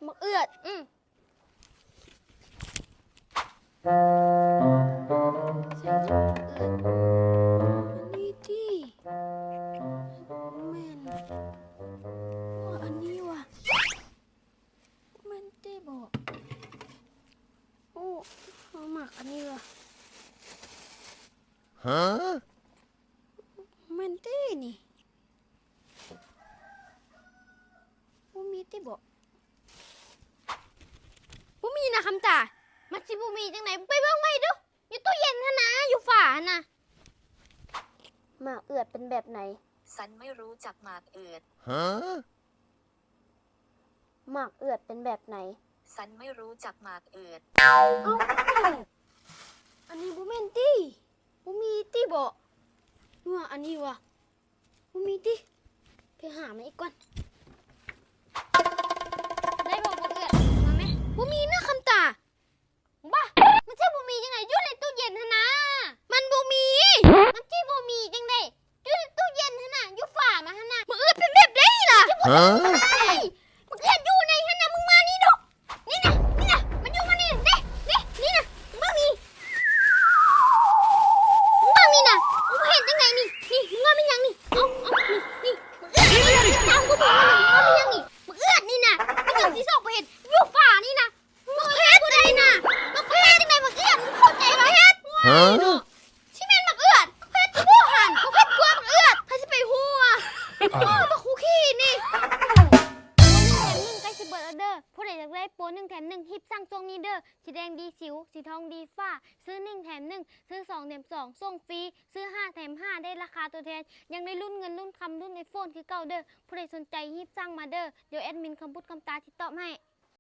มะเอือดใส่จุดเอือดอันนี้ที่แม่นว่าอันนี้ว่ะแม่นเต้บอกโอ้เอาหมักอันนี้ว่ะฮะแม่นเต้นี่บ่มีเต้บอกบ่มีนะคำตามันสิบ่มีจังไหนไปเบิ่งไม่ดูอยู่ตู้เย็นหั่นนะอยู่ฝาหั่นนะหมากเอือดเป็นแบบไหนฉันไม่รู้จักหมากเอือดฮะหมากเอือดเป็นแบบไหนฉันไม่รู้จักหมากเอือดเอ้าอันนี้บ่แม่นติบ่มีติบ่ว่าอันนี้ว่ะบ่มีติไปหามาอีกก่อนได้บ่บ่เอือดมาไหมบ่มีนะคำตาบ้ามันจะบ่มีจังไดอยู่ในตู้เย็นหั่นนะมันบ่มีมันสิบ่มีจังไดอยู่ในตู้เย็นหั่นน่ะอยู่ฝามาหั่นน่ะมันเอือดเป็นแบบใดล่ะฮะมันเอือดอยู่ในหั่นน่ะมึงมานี่ดูนี่นะมันอยู่มานี่นี่นะมึงนี่นะมึงเห็นจังไดนี่มึงว่ามันยังนี่เอานี่มึงเอือดนี่ตามกูบอกว่ามันยังนี่มึงเอือดนี่นะมันยังสิซอกบ่เห็นอยู่ฝานี่นะมึงเฮ็ดบ่ได้น่ะมึงเฮ็ดจังไดมึงเอือดมึงเข้าใจบ่เฮ็ดฮะชิแม่นมักเอือดเฮ็ดกูบ่หันกูเฮ็ดกลัวมักเอือดใครสิไปฮู้อ่ะบักฮู้ขี้นี่1แถม1ใกล้สิเบิดแล้วเด้อผู้ใดอยากได้โปร1แถม1ฮิปสั่งช่วงนี้เด้อสีแดงดีสิวสีทองดีฝ้าซื้อ1แถม1ซื้อ2แถม2ส่งฟรีซื้อ5แถม5ได้ราคาตัวแทนยังได้รุ่นเงินรุ่นคำรุ่นไอโฟนคือเก่าเด้อผู้ใดสนใจฮิปสั่งมาเด้อเดี๋ยวแอดมินคำพูดคำตาสิตอบให้